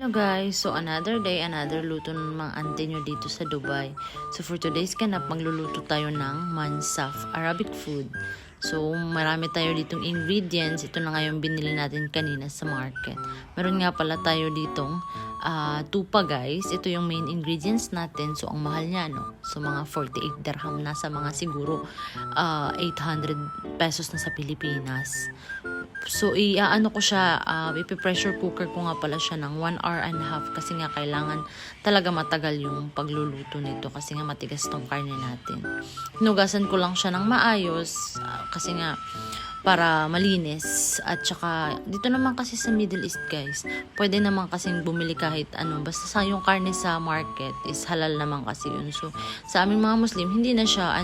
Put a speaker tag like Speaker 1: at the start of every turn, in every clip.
Speaker 1: Hello guys, so another day, another luto ng mga auntie nyo dito sa Dubai. So for today's ganap, magluluto tayo ng mansaf, Arabic food. So marami tayo ditong ingredients, ito na nga yung binili natin kanina sa market. Meron nga pala tayo ditong tupa guys, ito yung main ingredients natin. So ang mahal niya no, so mga 48 dirham na sa mga siguro 800 pesos na sa Pilipinas. So, ko siya, ipi-pressure cooker ko nga pala siya ng 1 hour and a half kasi nga kailangan talaga matagal yung pagluluto nito kasi nga matigas tong karne natin. Hinugasan ko lang siya ng maayos kasi nga para malinis at saka dito naman kasi sa Middle East guys, pwede naman kasing bumili kahit ano, basta sa yung karne sa market is halal naman kasi yun. So, sa aming mga Muslim, hindi na siya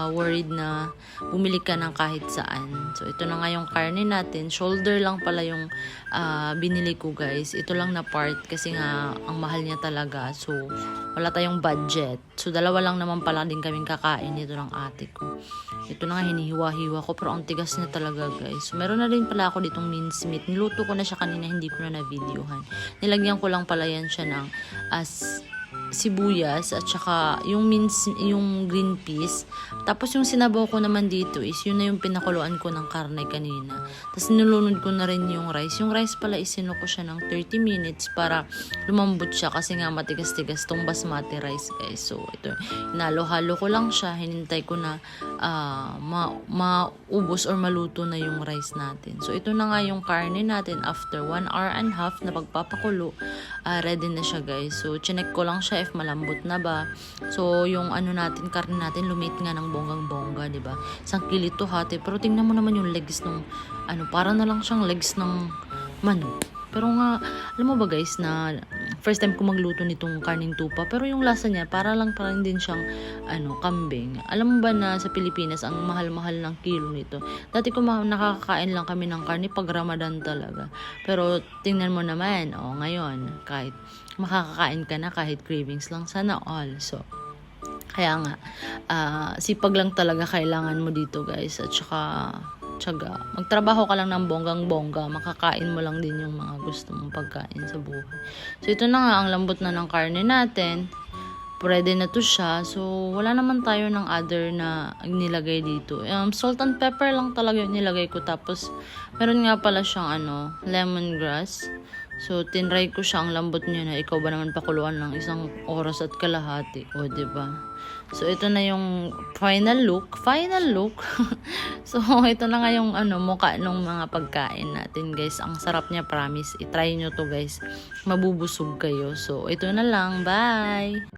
Speaker 1: worried na bumili ka ng kahit saan. So, ito na nga yung karne natin. Shoulder lang pala yung binili ko guys. Ito lang na part kasi nga ang mahal niya talaga. So, wala tayong budget. So, dalawa lang naman pala din kaming kakain dito ng ate ko. Ito na nga hinihiwa-hiwa ko pero ang tigas niya talaga guys. So, meron na rin pala ako ditong mincemeat. Niluto ko na siya kanina, hindi ko na na-videohan. Nilagyan ko lang pala yan siya ng sibuyas at saka yung green peas. Tapos yung sinabaw ko naman dito is yun na yung pinakuluan ko ng karne kanina. Tapos nilunod ko na rin yung rice. Yung rice pala isino ko siya ng 30 minutes para lumambot siya kasi nga matigas-tigas tong basmati rice guys. So ito, hinalo-halo ko lang siya. Hinintay ko na maubos or maluto na yung rice natin. So ito na nga yung karne natin after 1 hour and a half na pagpapakulo. Ready na siya guys. So chinek ko lang siya if malambot na ba. So yung karne natin lumit nga ng bonggang-bongga, 'di ba? 1 kilo to hati. Pero tingnan mo naman yung legs ng para na lang siyang legs ng manok. Pero nga, alam mo ba guys na first time ko magluto nitong karning tupa, pero yung lasa niya para lang din siyang kambing. Alam mo ba na sa Pilipinas ang mahal-mahal ng kilo nito? Dati ko nakakakain lang kami ng karne pag Ramadan talaga. Pero tingnan mo naman, ngayon kahit makakakain ka na kahit cravings lang sana all. So kaya nga sipag lang talaga kailangan mo dito guys at saka tiyaga. Magtrabaho ka lang ng bonggang-bongga, makakain mo lang din yung mga gusto mong pagkain sa buhay. So ito na nga, ang lambot na ng karne natin. Pwede na to siya. So wala naman tayo ng other na nilagay dito. Salt and pepper lang talaga yung nilagay ko. Tapos meron nga pala siyang lemongrass. So tinry ko siya, ang lambot niya na ikaw ba naman pakuluan ng 1 oras at kalahati. O diba? So ito na yung final look. So ito na nga yung mukha ng mga pagkain natin guys. Ang sarap niya, promise. I-try nyo to guys. Mabubusog kayo. So ito na lang. Bye!